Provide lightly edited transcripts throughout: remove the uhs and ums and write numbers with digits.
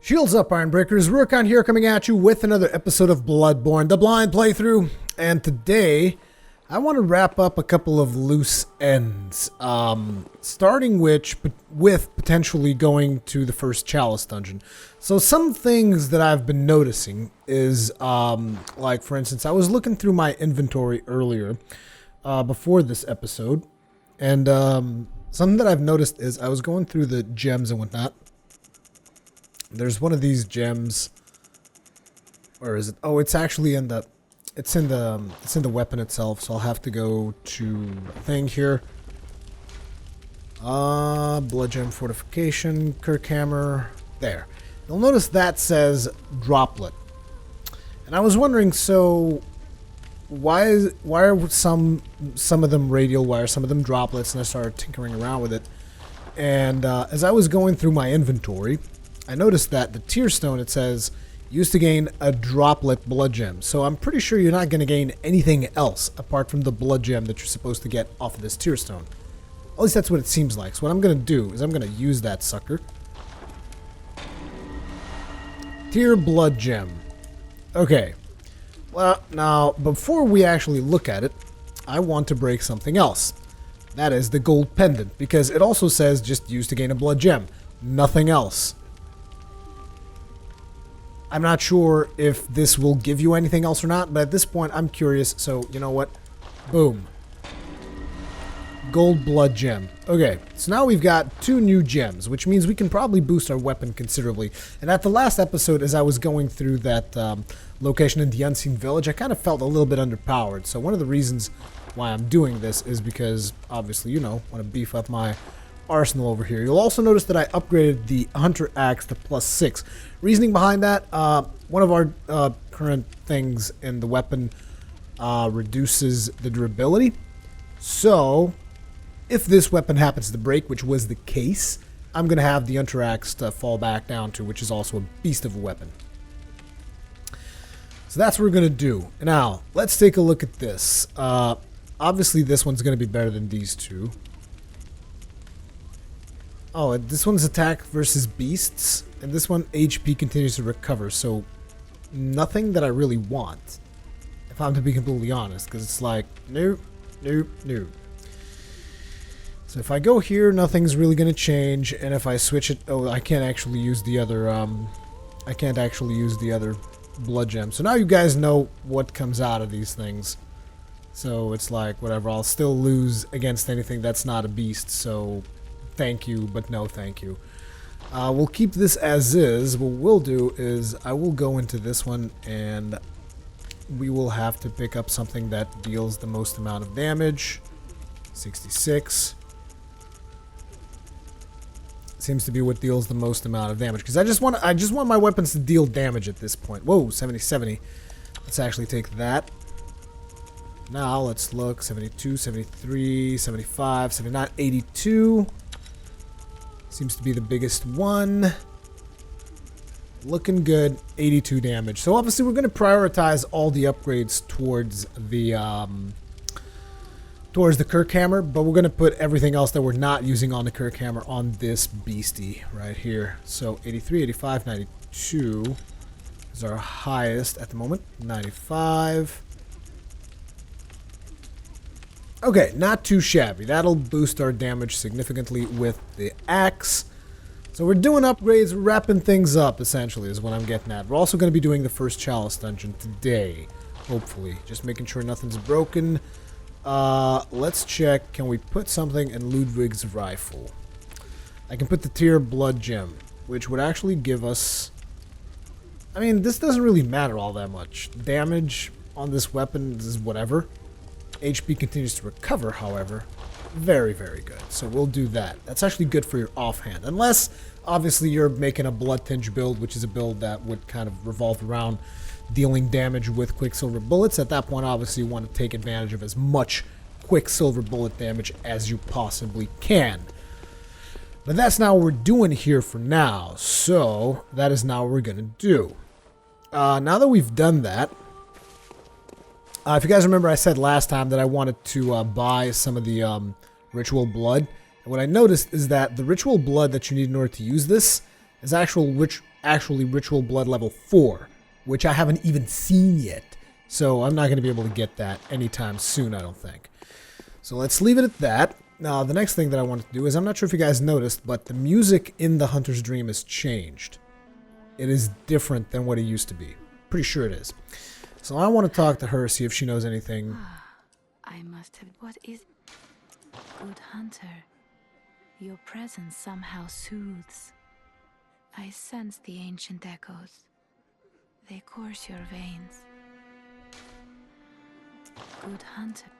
Shields up, Iron Breakers. Rurikhan here, coming at you with another episode of Bloodborne, the blind playthrough. And today, I want to wrap up a couple of loose ends. Starting with potentially going to the first Chalice dungeon. So some things that I've been noticing is, like for instance, I was looking through my inventory earlier, before this episode. And something that I've noticed is I was going through the gems and whatnot. There's one of these gems. Where is it? Oh, it's actually in the weapon itself, so I'll have to go to thing here. Blood gem fortification, Kirk hammer. There. You'll notice that says droplet. And I was wondering, so why are some of them radial, why are some of them droplets? And I started tinkering around with it. And as I was going through my inventory, I noticed that the tier stone, it says, used to gain a droplet blood gem. So I'm pretty sure you're not going to gain anything else apart from the blood gem that you're supposed to get off of this tier stone. At least that's what it seems like. So what I'm going to do is I'm going to use that sucker. Tier blood gem. Okay. Well, now, before we actually look at it, I want to break something else. That is the gold pendant, because it also says just used to gain a blood gem. Nothing else. I'm not sure if this will give you anything else or not, but at this point I'm curious, so you know what? Boom. Gold blood gem. Okay, so now we've got 2 new gems, which means we can probably boost our weapon considerably. And at the last episode, as I was going through that location in the Unseen Village, I kind of felt a little bit underpowered. So one of the reasons why I'm doing this is because, obviously, you know, I want to beef up my arsenal over here. You'll also notice that I upgraded the Hunter Axe to +6. Reasoning behind that, one of our current things in the weapon reduces the durability. So, if this weapon happens to break, which was the case, I'm going to have the Hunter Axe to fall back down to, which is also a beast of a weapon. So that's what we're going to do. Now, let's take a look at this. Obviously, this one's going to be better than these two. Oh, this one's attack versus beasts, and this one HP continues to recover, so nothing that I really want, if I'm to be completely honest, because it's like, nope, nope, nope. So if I go here, nothing's really going to change, and if I switch it, oh, I can't actually use the other, blood gem. So now you guys know what comes out of these things. So it's like, whatever, I'll still lose against anything that's not a beast, so thank you, but no thank you. We'll keep this as is. What we'll do is I will go into this one and we will have to pick up something that deals the most amount of damage. 66. Seems to be what deals the most amount of damage. Because I just want my weapons to deal damage at this point. Whoa, 70. Let's actually take that. Now let's look. 72, 73, 75, 79, 82. Seems to be the biggest one. Looking good. 82 damage. So obviously we're going to prioritize all the upgrades towards the Kirk hammer, but we're going to put everything else that we're not using on the Kirk hammer on this beastie right here. So 83, 85, 92 is our highest at the moment. 95. Okay, not too shabby. That'll boost our damage significantly with the axe. So we're doing upgrades, wrapping things up, essentially, is what I'm getting at. We're also going to be doing the first Chalice dungeon today, hopefully. Just making sure nothing's broken. Let's check. Can we put something in Ludwig's rifle? I can put the tier blood gem, which would actually give us... I mean, this doesn't really matter all that much. Damage on this weapon is whatever. HP continues to recover, however. Very, very good. So we'll do that. That's actually good for your offhand. Unless, obviously, you're making a blood tinge build, which is a build that would kind of revolve around dealing damage with Quicksilver bullets. At that point, obviously, you want to take advantage of as much Quicksilver bullet damage as you possibly can. But that's not what we're doing here for now. So that is not what we're going to do. Now that we've done that, if you guys remember, I said last time that I wanted to buy some of the ritual blood. And what I noticed is that the ritual blood that you need in order to use this is actually ritual blood level 4, which I haven't even seen yet. So I'm not going to be able to get that anytime soon, I don't think. So let's leave it at that. Now, the next thing that I wanted to do is, I'm not sure if you guys noticed, but the music in the Hunter's Dream has changed. It is different than what it used to be. Pretty sure it is. So I want to talk to her, see if she knows anything. I must have... What is... Good Hunter, your presence somehow soothes. I sense the ancient echoes. They course your veins. Good Hunter,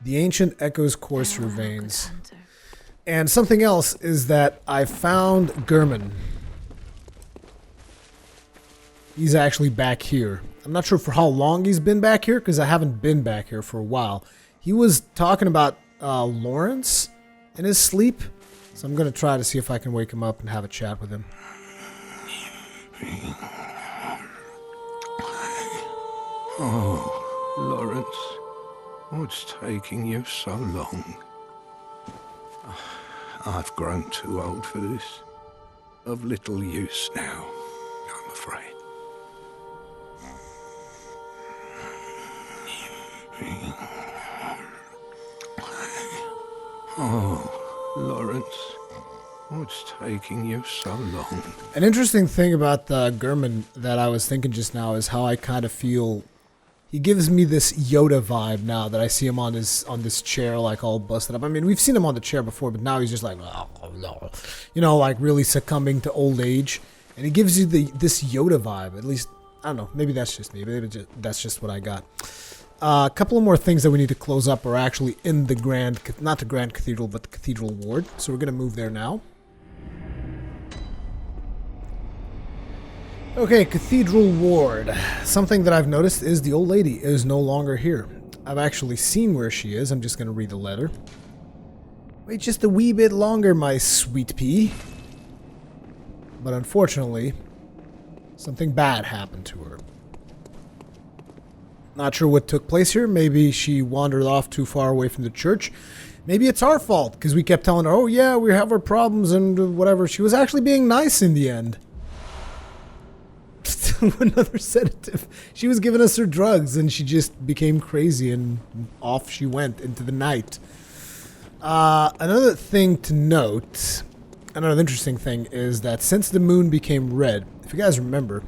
The ancient echoes course through veins. And something else is that I found Gurman. He's actually back here. I'm not sure for how long he's been back here, because I haven't been back here for a while. He was talking about Lawrence in his sleep, so I'm going to try to see if I can wake him up and have a chat with him. Oh, Lawrence, what's taking you so long? I've grown too old for this. Of little use now, I'm afraid. Oh, Lawrence, what's taking you so long? An interesting thing about Gurman that I was thinking just now is how I kind of feel... He gives me this Yoda vibe now that I see him on this chair, like all busted up. I mean, we've seen him on the chair before, but now he's just like, you know, like really succumbing to old age. And he gives you this Yoda vibe. At least, I don't know, maybe that's just me. Maybe that's just what I got. A couple of more things that we need to close up are actually in the not the Grand Cathedral, but the Cathedral Ward. So we're going to move there now. Okay, Cathedral Ward. Something that I've noticed is the old lady is no longer here. I've actually seen where she is. I'm just going to read the letter. Wait just a wee bit longer, my sweet pea. But unfortunately, something bad happened to her. Not sure what took place here. Maybe she wandered off too far away from the church. Maybe it's our fault, because we kept telling her, oh yeah, we have our problems and whatever. She was actually being nice in the end. Another sedative. She was giving us her drugs and she just became crazy and off she went into the night. Another thing to note, another interesting thing is that since the moon became red, if you guys remember,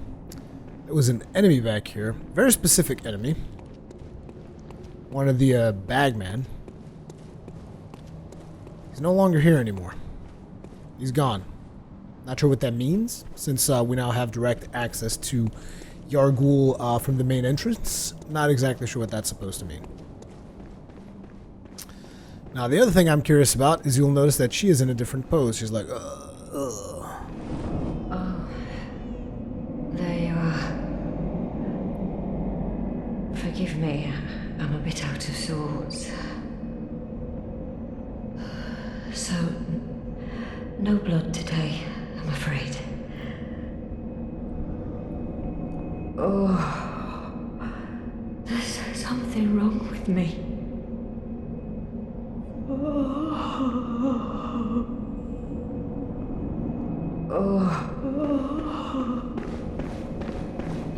there was an enemy back here, very specific enemy. One of the bagmen. He's no longer here anymore. He's gone. Not sure what that means, since we now have direct access to Yargul from the main entrance. Not exactly sure what that's supposed to mean. Now, the other thing I'm curious about is you'll notice that she is in a different pose. She's like, Oh, there you are. Forgive me, I'm a bit out of sorts. So, no blood today, I'm afraid. Oh, there's something wrong with me.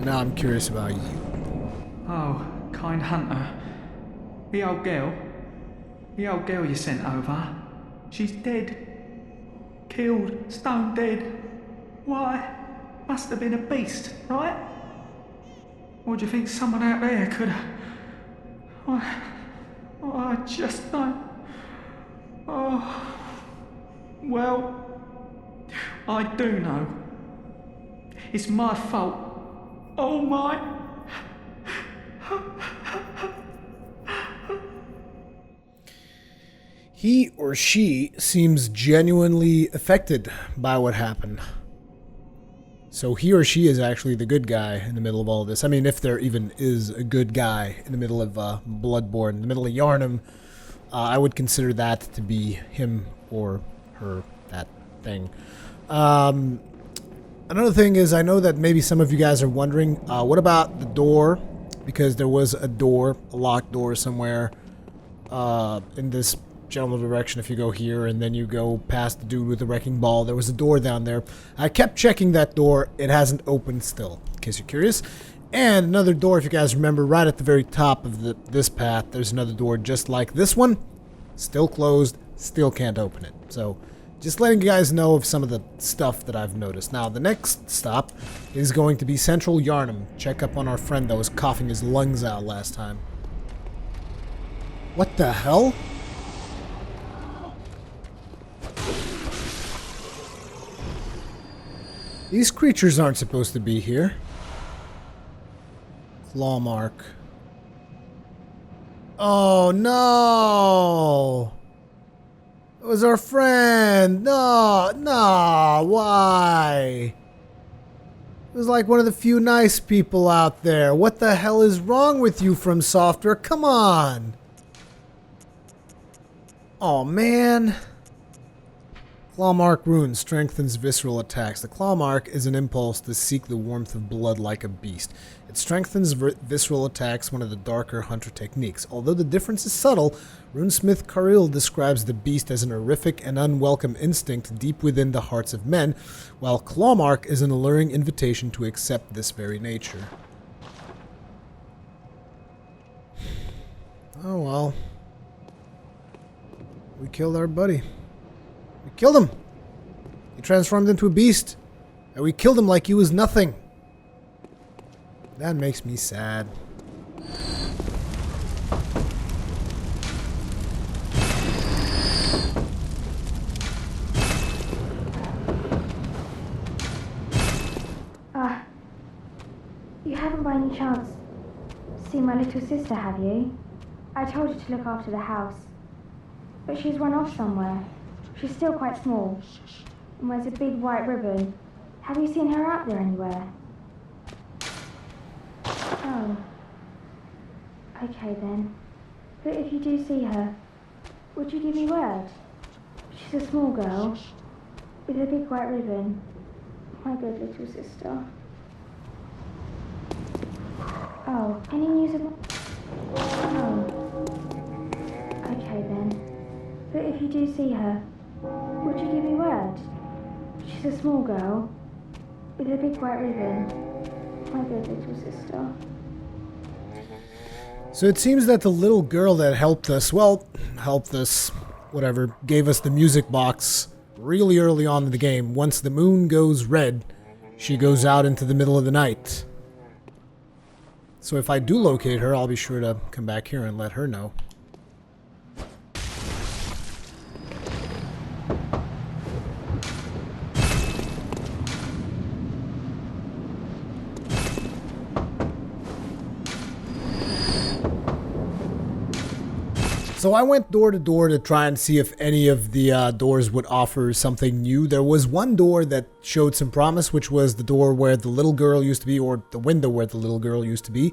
and now I'm curious about you. Oh, kind hunter. The old girl you sent over, she's dead. Killed, stone dead. Why? Must have been a beast, right? Or do you think someone out there could have... I just don't... Oh... Well... I do know. It's my fault. Oh my... He or she seems genuinely affected by what happened. So he or she is actually the good guy in the middle of all of this. I mean, if there even is a good guy in the middle of Bloodborne, in the middle of Yharnam, I would consider that to be him or her, that thing. Another thing is, I know that maybe some of you guys are wondering, what about the door? Because there was a door, a locked door somewhere in this general direction if you go here and then you go past the dude with the wrecking ball. There was a door down there. I kept checking that door. It hasn't opened still, in case you're curious. And another door, if you guys remember, right at the very top of this path, there's another door just like this one. Still closed. Still can't open it. So, just letting you guys know of some of the stuff that I've noticed. Now, the next stop is going to be Central Yharnam. Check up on our friend that was coughing his lungs out last time. What the hell? These creatures aren't supposed to be here. Claw mark. Oh no! It was our friend! No, no, why? It was like one of the few nice people out there. What the hell is wrong with you, From Software? Come on! Oh man. Clawmark Rune strengthens visceral attacks. The Clawmark is an impulse to seek the warmth of blood like a beast. It strengthens visceral attacks, one of the darker hunter techniques. Although the difference is subtle, runesmith Karil describes the beast as an horrific and unwelcome instinct deep within the hearts of men, while Clawmark is an alluring invitation to accept this very nature. Oh well. We killed our buddy. We killed him! He transformed into a beast, and we killed him like he was nothing. That makes me sad. You haven't by any chance seen my little sister, have you? I told her to look after the house, but she's run off somewhere. She's still quite small, and wears a big white ribbon. Have you seen her out there anywhere? Oh. Okay then. But if you do see her, would you give me word? She's a small girl, with a big white ribbon. My good little sister. Oh, any news about... Oh. Okay then. But if you do see her, would you give me word? She's a small girl, with a big white ribbon. My good little sister. So it seems that the little girl that helped us, whatever, gave us the music box really early on in the game. Once the moon goes red, she goes out into the middle of the night. So if I do locate her, I'll be sure to come back here and let her know. So I went door to door to try and see if any of the doors would offer something new. There was one door that showed some promise, which was the door where the little girl used to be, or the window where the little girl used to be.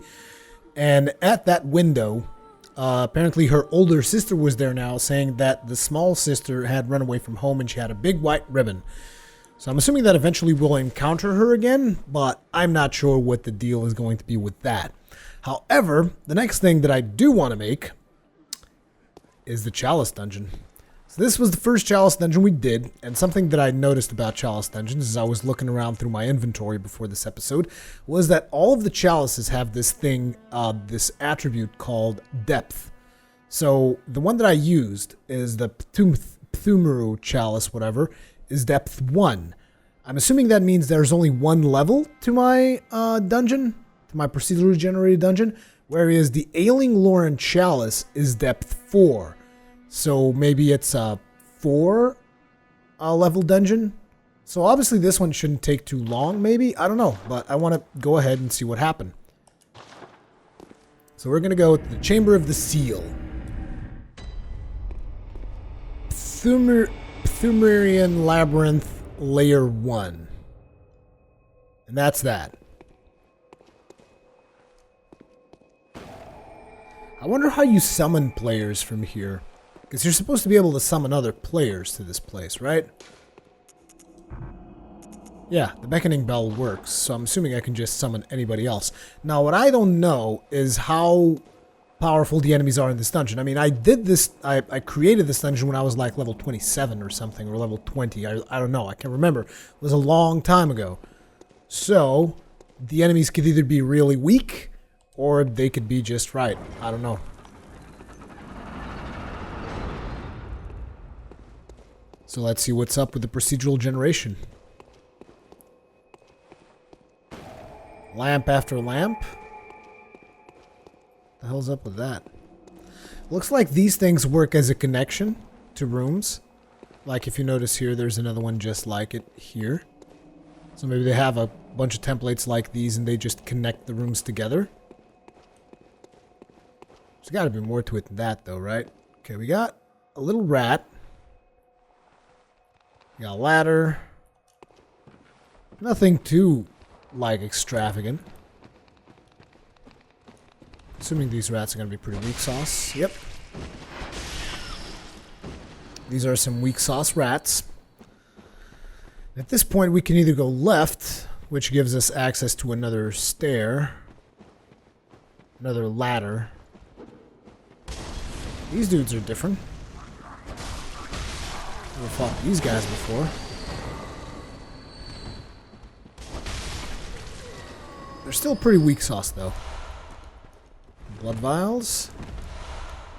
And at that window, apparently her older sister was there now, saying that the small sister had run away from home and she had a big white ribbon. So I'm assuming that eventually we'll encounter her again, but I'm not sure what the deal is going to be with that. However, the next thing that I do want to make is the Chalice dungeon. So this was the first Chalice dungeon we did, and something that I noticed about Chalice dungeons as I was looking around through my inventory before this episode was that all of the chalices have this thing, this attribute called depth. So the one that I used is the Pthumru Chalice, whatever, is depth 1. I'm assuming that means there's only one level to my dungeon, to my procedurally generated dungeon, whereas the Ailing Lauren Chalice is depth 4. So maybe it's a 4 level dungeon. So obviously this one shouldn't take too long, maybe? I don't know, but I want to go ahead and see what happened. So we're going to go to the Chamber of the Seal. Pthumerian Labyrinth Layer 1. And that's that. I wonder how you summon players from here. Because you're supposed to be able to summon other players to this place, right? Yeah, the beckoning bell works, so I'm assuming I can just summon anybody else. Now, what I don't know is how powerful the enemies are in this dungeon. I mean, I did this, I created this dungeon when I was like level 27 or something, or level 20. I don't know. I can't remember. It was a long time ago. So, the enemies could either be really weak, or they could be just right. I don't know. So let's see what's up with the procedural generation. Lamp after lamp? What the hell's up with that? Looks like these things work as a connection to rooms. Like if you notice here, there's another one just like it here. So maybe they have a bunch of templates like these and they just connect the rooms together. There's got to be more to it than that though, right? Okay, we got a little rat. We got a ladder. Nothing too, like, extravagant. Assuming these rats are going to be pretty weak sauce. Yep. These are some weak sauce rats. At this point, we can either go left, which gives us access to another stair. Another ladder. These dudes are different. Never fought these guys before. They're still pretty weak sauce, though. Blood vials.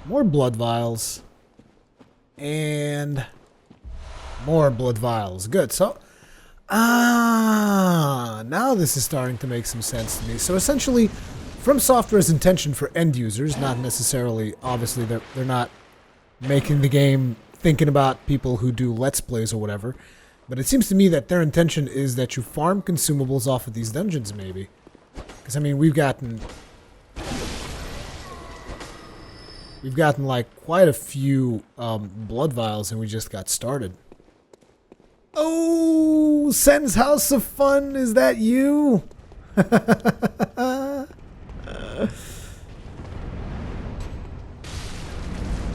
More blood vials. And more blood vials. Good. So, now this is starting to make some sense to me. So essentially, From Software's intention for end users, not necessarily, obviously, they're not making the game thinking about people who do Let's Plays or whatever. But it seems to me that their intention is that you farm consumables off of these dungeons, maybe. Because, I mean, we've gotten like quite a few blood vials and we just got started. Oh, Sen's House of Fun, is that you?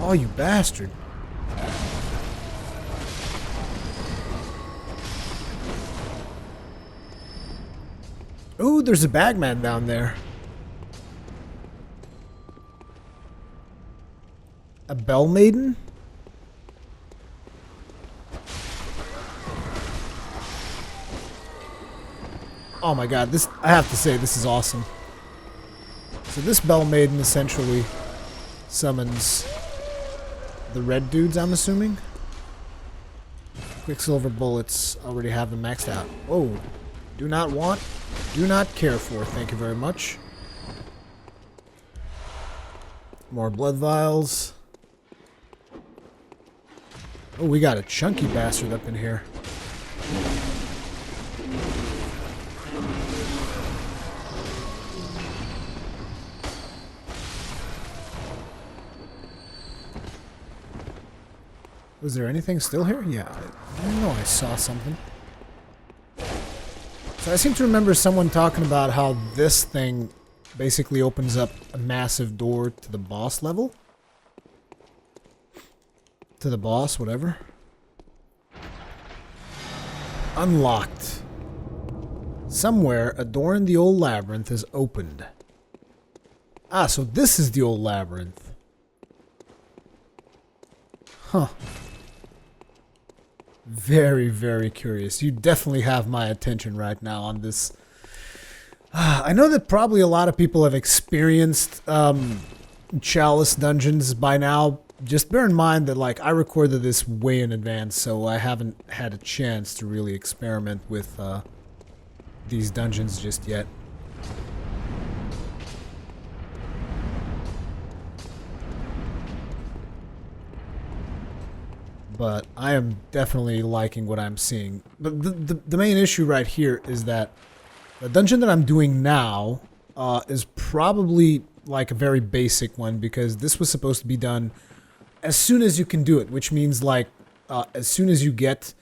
Oh, you bastard. Ooh, there's a bagman down there. A bell maiden? Oh my god, this, I have to say, this is awesome. So this bell maiden essentially summons the red dudes, I'm assuming. Quicksilver bullets, already have them maxed out. Oh, do not want, do not care for, thank you very much. More blood vials. Oh, we got a chunky bastard up in here. Was there anything still here? Yeah, I know I saw something. So I seem to remember someone talking about how this thing basically opens up a massive door to the boss level. To the boss, whatever. Unlocked. Somewhere, a door in the old labyrinth is opened. Ah, so this is the old labyrinth. Huh. Very, very curious. You definitely have my attention right now on this. I know that probably a lot of people have experienced Chalice dungeons by now. Just bear in mind that, like, I recorded this way in advance, so I haven't had a chance to really experiment with these dungeons just yet. But I am definitely liking what I'm seeing. But the main issue right here is that the dungeon that I'm doing now is probably like a very basic one, because this was supposed to be done as soon as you can do it, which means like as soon as you get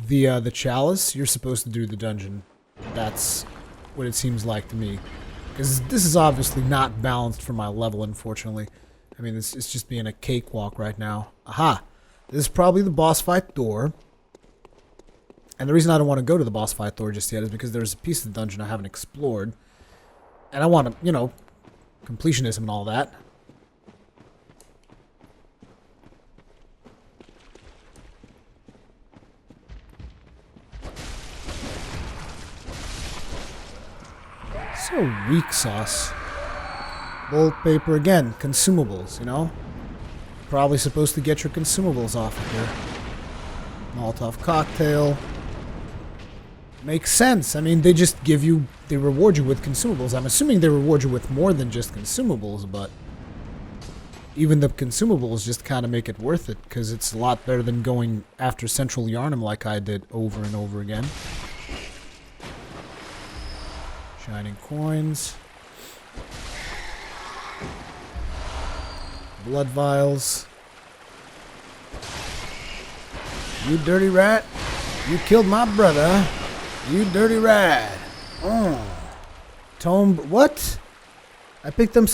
the chalice, you're supposed to do the dungeon. That's what it seems like to me, because this is obviously not balanced for my level, unfortunately. I mean, it's just being a cakewalk right now. Aha! This is probably the boss fight door. And the reason I don't want to go to the boss fight door just yet is because there's a piece of the dungeon I haven't explored. And I want to, you know, completionism and all that. So weak sauce. Bullet paper again, consumables, you know? Probably supposed to get your consumables off of here. Molotov cocktail. Makes sense. I mean, they just give you, they reward you with consumables. I'm assuming they reward you with more than just consumables, but even the consumables just kind of make it worth it, because it's a lot better than going after Central Yharnam like I did over and over again. Shining coins. Blood vials. You dirty rat. You killed my brother. You dirty rat. Tome. What? I picked them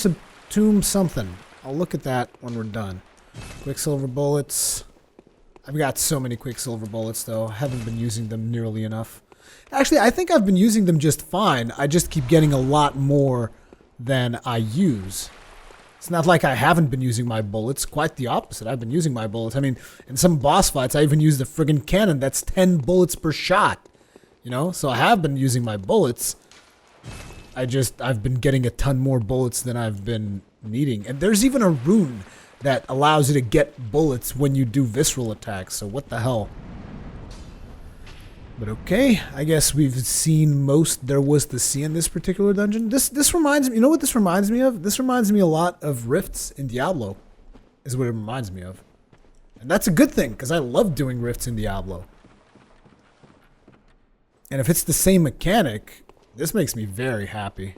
tomb something. I'll look at that when we're done. Quicksilver bullets. I've got so many Quicksilver bullets, though. I haven't been using them nearly enough. Actually, I think I've been using them just fine. I just keep getting a lot more than I use. It's not like I haven't been using my bullets. Quite the opposite. I've been using my bullets. I mean, in some boss fights, I even use the friggin' cannon. That's 10 bullets per shot. You know? So I have been using my bullets. I've been getting a ton more bullets than I've been needing. And there's even a rune that allows you to get bullets when you do visceral attacks. So what the hell? But okay, I guess we've seen most there was to see in this particular dungeon. This reminds me, you know what this reminds me of? This reminds me a lot of rifts in Diablo, is what it reminds me of. And that's a good thing, because I love doing rifts in Diablo. And if it's the same mechanic, this makes me very happy.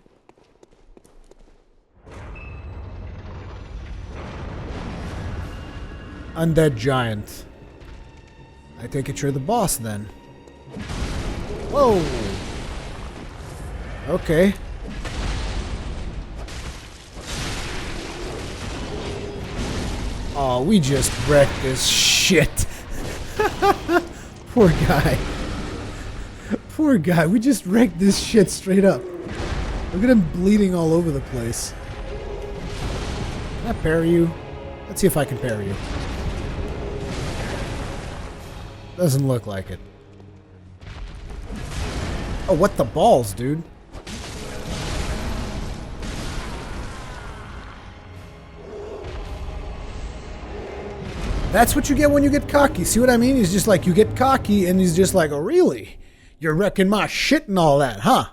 Undead Giant. I take it you're the boss then. Whoa! Okay. Oh, we just wrecked this shit. Poor guy. Poor guy. We just wrecked this shit straight up. Look at him bleeding all over the place. Can I parry you? Let's see if I can parry you. Doesn't look like it. Oh, what the balls, dude? That's what you get when you get cocky. See what I mean? He's just like, you get cocky and he's just like, oh, really? You're wrecking my shit and all that, huh?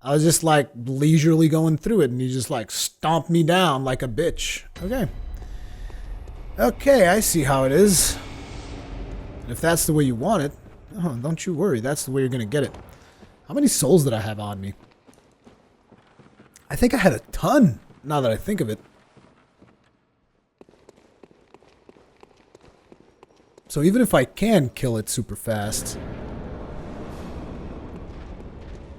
I was just like leisurely going through it and he just like stomped me down like a bitch. Okay. Okay, I see how it is. And if that's the way you want it, oh, don't you worry. That's the way you're going to get it. How many souls did I have on me? I think I had a ton, now that I think of it. So even if I can kill it super fast,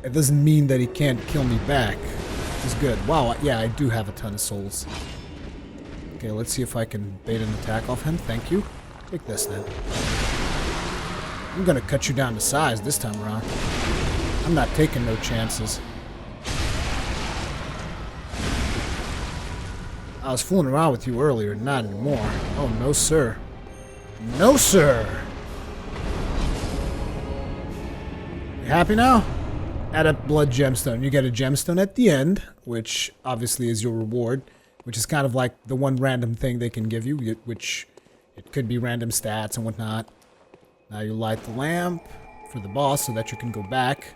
it doesn't mean that he can't kill me back, which is good. Wow, yeah, I do have a ton of souls. Okay, let's see if I can bait an attack off him. Thank you. Take this then. I'm gonna cut you down to size this time around. I'm not taking no chances. I was fooling around with you earlier, not anymore. Oh, no sir. No sir! You happy now? Add a blood gemstone. You get a gemstone at the end, which obviously is your reward, which is kind of like the one random thing they can give you, which it could be random stats and whatnot. Now you light the lamp for the boss so that you can go back.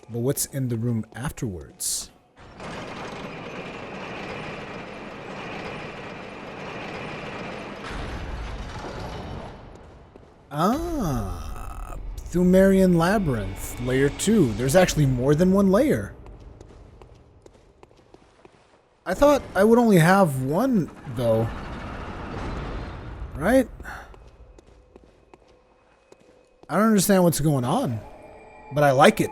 But what's in the room afterwards? Ah, Thumerian Labyrinth, Layer 2. There's actually more than one layer. I thought I would only have one, though. Right? I don't understand what's going on, but I like it.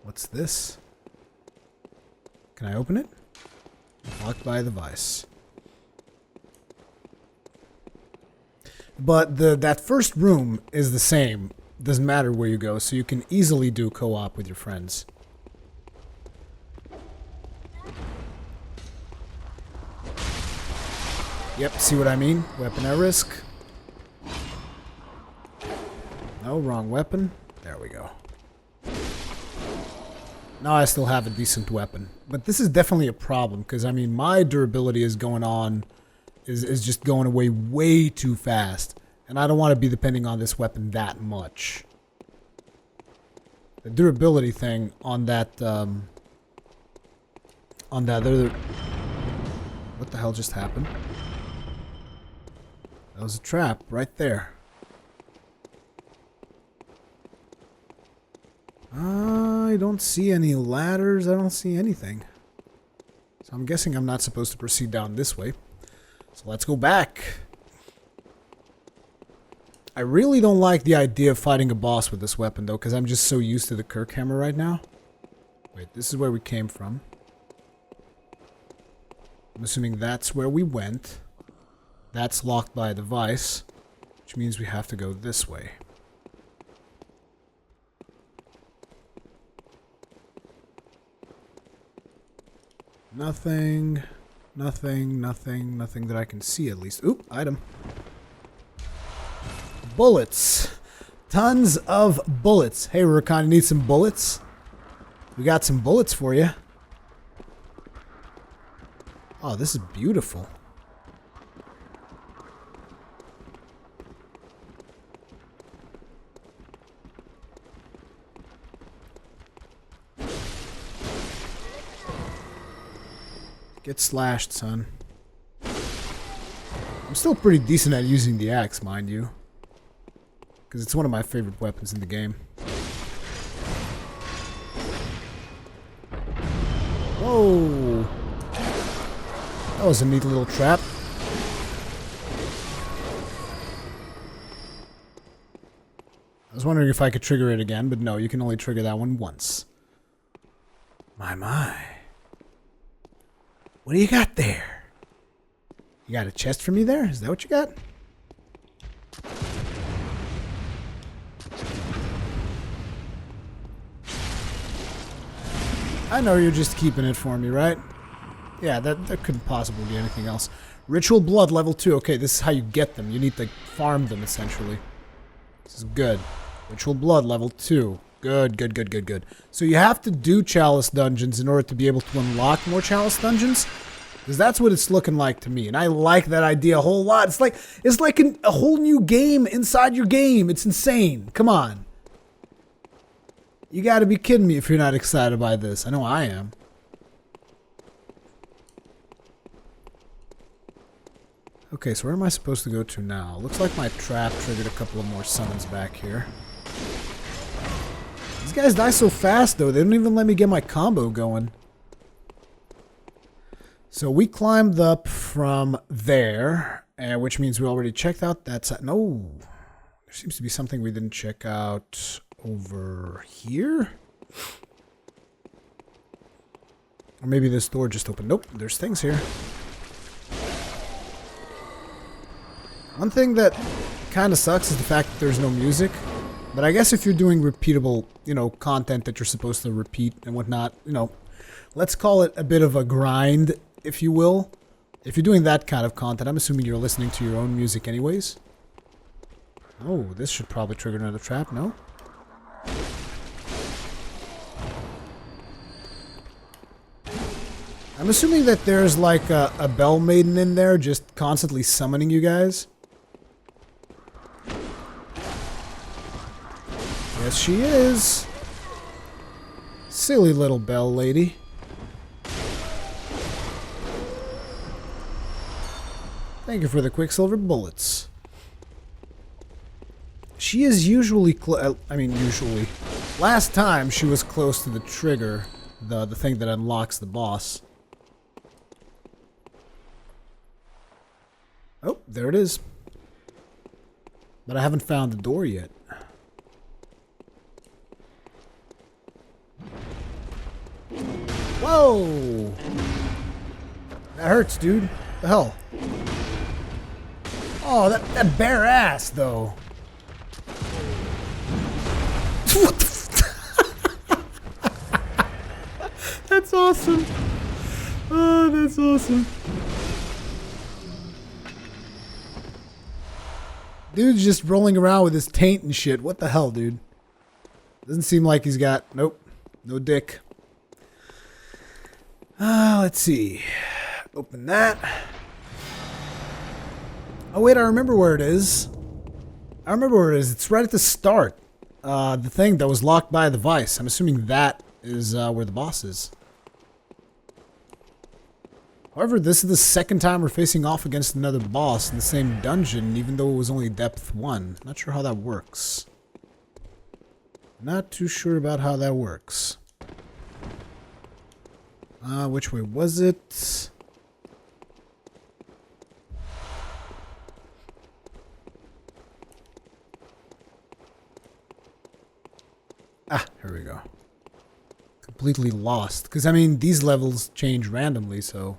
What's this? Can I open it? Locked by the vice. But that first room is the same. Doesn't matter where you go, so you can easily do co-op with your friends. Yep, see what I mean? Weapon at risk. No, wrong weapon. There we go. Now I still have a decent weapon. But this is definitely a problem, because, I mean, my durability is going on, is just going away way too fast. And I don't want to be depending on this weapon that much. The durability thing on that other... What the hell just happened? That was a trap right there. I don't see any ladders. I don't see anything. So I'm guessing I'm not supposed to proceed down this way. So let's go back. I really don't like the idea of fighting a boss with this weapon, though, because I'm just so used to the Kirk hammer right now. Wait, this is where we came from. I'm assuming that's where we went. That's locked by a device, which means we have to go this way. Nothing, nothing, nothing, nothing that I can see at least. Oop, item. Bullets. Tons of bullets. Hey, Rurikhan, you need some bullets? We got some bullets for you. Oh, this is beautiful. Get slashed, son. I'm still pretty decent at using the axe, mind you. Because it's one of my favorite weapons in the game. Whoa! That was a neat little trap. I was wondering if I could trigger it again, but no, you can only trigger that one once. My. What do you got there? You got a chest for me there? Is that what you got? I know you're just keeping it for me, right? Yeah, that couldn't possibly be anything else. Ritual blood level 2. Okay, this is how you get them. You need to farm them, essentially. This is good. Ritual blood level 2. Good. So you have to do Chalice dungeons in order to be able to unlock more Chalice dungeons? Because that's what it's looking like to me. And I like that idea a whole lot. It's like a whole new game inside your game. It's insane. Come on. You gotta be kidding me if you're not excited by this. I know I am. Okay, so where am I supposed to go to now? Looks like my trap triggered a couple of more summons back here. These guys die so fast, though. They don't even let me get my combo going. So we climbed up from there, which means we already checked out that side. No, there seems to be something we didn't check out over here. Or maybe this door just opened. Nope, there's things here. One thing that kind of sucks is the fact that there's no music. But I guess if you're doing repeatable, content that you're supposed to repeat and whatnot, let's call it a bit of a grind, if you will. If you're doing that kind of content, I'm assuming you're listening to your own music anyways. Oh, this should probably trigger another trap, no? I'm assuming that there's like a bell maiden in there just constantly summoning you guys. Yes, she is. Silly little bell lady. Thank you for the quicksilver bullets. She is usually usually. Last time she was close to the trigger, the thing that unlocks the boss. Oh, there it is. But I haven't found the door yet. Whoa! That hurts, dude. The hell? Oh, that bare ass, though. What the That's awesome. Oh, that's awesome. Dude's just rolling around with his taint and shit. What the hell, dude? Doesn't seem like he's got... Nope. No dick. Let's see. Open that. Oh, wait. I remember where it is. It's right at the start. The thing that was locked by the vice. I'm assuming that is where the boss is. However, this is the second time we're facing off against another boss in the same dungeon, even though it was only depth 1. Not sure how that works. Not too sure about how that works. Which way was it? Ah, here we go. Completely lost. Because, I mean, these levels change randomly, so...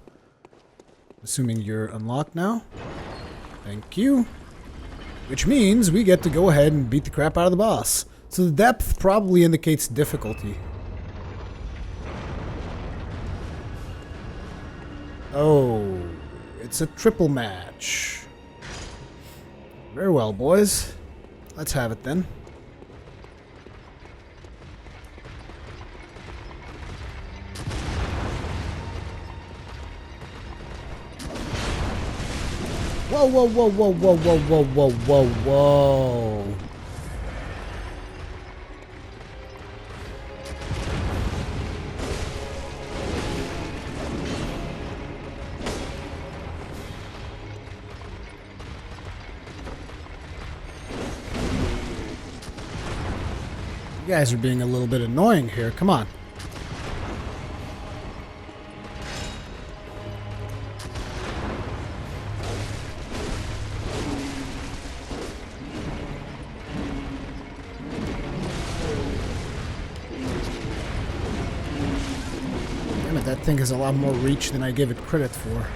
Assuming you're unlocked now. Thank you. Which means we get to go ahead and beat the crap out of the boss. So the depth probably indicates difficulty. Oh, it's a triple match. Very well, boys. Let's have it then. Whoa, whoa, whoa, whoa, whoa, whoa, whoa, whoa, whoa, whoa. You guys are being a little bit annoying here. Come on. Damn it, that thing has a lot more reach than I gave it credit for.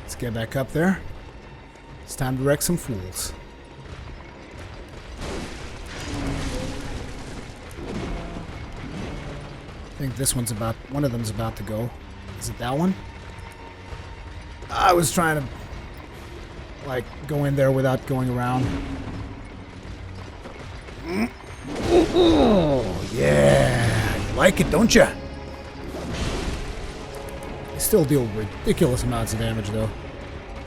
Let's get back up there. It's time to wreck some fools. I think this one's about, one of them's about to go. Is it that one? I was trying to, like, go in there without going around. Oh, yeah. You like it, don't you? They still deal ridiculous amounts of damage, though.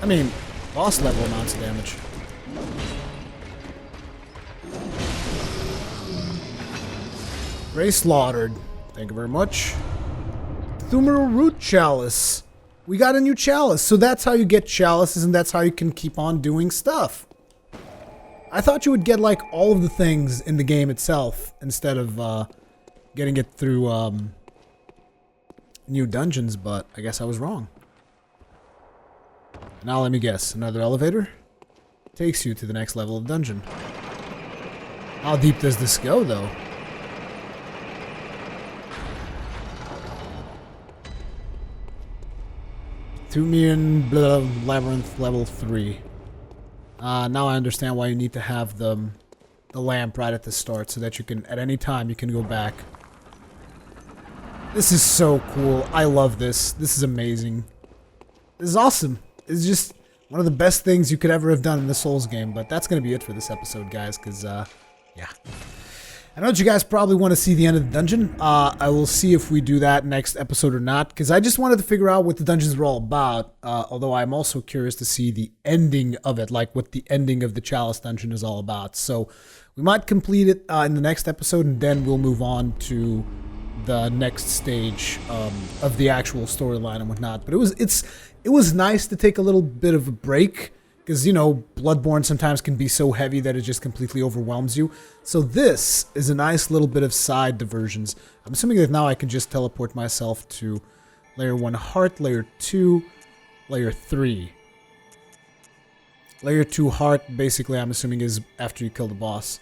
I mean, boss level amounts of damage. Ray slaughtered. Thank you very much. Thumeral Root Chalice. We got a new chalice. So that's how you get chalices, and that's how you can keep on doing stuff. I thought you would get, like, all of the things in the game itself instead of getting it through new dungeons, but I guess I was wrong. Now let me guess. Another elevator? Takes you to the next level of dungeon. How deep does this go, though? Thumean Labyrinth level 3. Now I understand why you need to have the lamp right at the start so that you can, at any time, you can go back. This is so cool. I love this. This is amazing. This is awesome. It's just one of the best things you could ever have done in the Souls game. But that's going to be it for this episode, guys, because, yeah. I know that you guys probably want to see the end of the dungeon. I will see if we do that next episode or not, because I just wanted to figure out what the dungeons are all about, although I'm also curious to see the ending of it, like what the ending of the Chalice dungeon is all about. So we might complete it in the next episode, and then we'll move on to the next stage of the actual storyline and whatnot. But it was nice to take a little bit of a break, because, you know, Bloodborne sometimes can be so heavy that it just completely overwhelms you. So this is a nice little bit of side diversions. I'm assuming that now I can just teleport myself to Layer 1 Heart, Layer 2, Layer 3. Layer 2 Heart, basically, I'm assuming is after you kill the boss.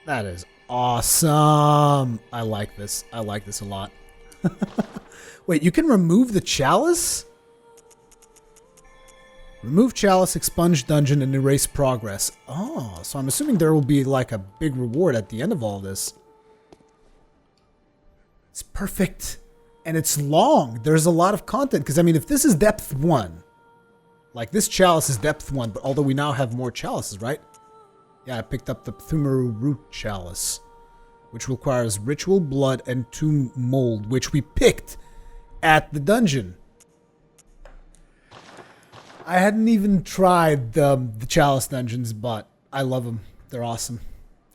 That is awesome. I like this. I like this a lot. Wait, you can remove the chalice? Remove chalice, expunge dungeon, and erase progress. Oh, so I'm assuming there will be like a big reward at the end of all this. It's perfect. And it's long. There's a lot of content. Because, I mean, if this is depth 1, Like, this chalice is depth 1, but although we now have more chalices, right? Yeah, I picked up the Thumeru Root Chalice, which requires Ritual Blood and Tomb Mold, which we picked at the dungeon. I hadn't even tried the Chalice dungeons, but I love them. They're awesome.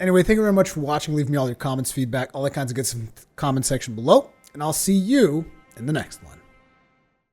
Anyway, thank you very much for watching. Leave me all your comments, feedback, all that kinds of good stuff in the comment section below, and I'll see you in the next one.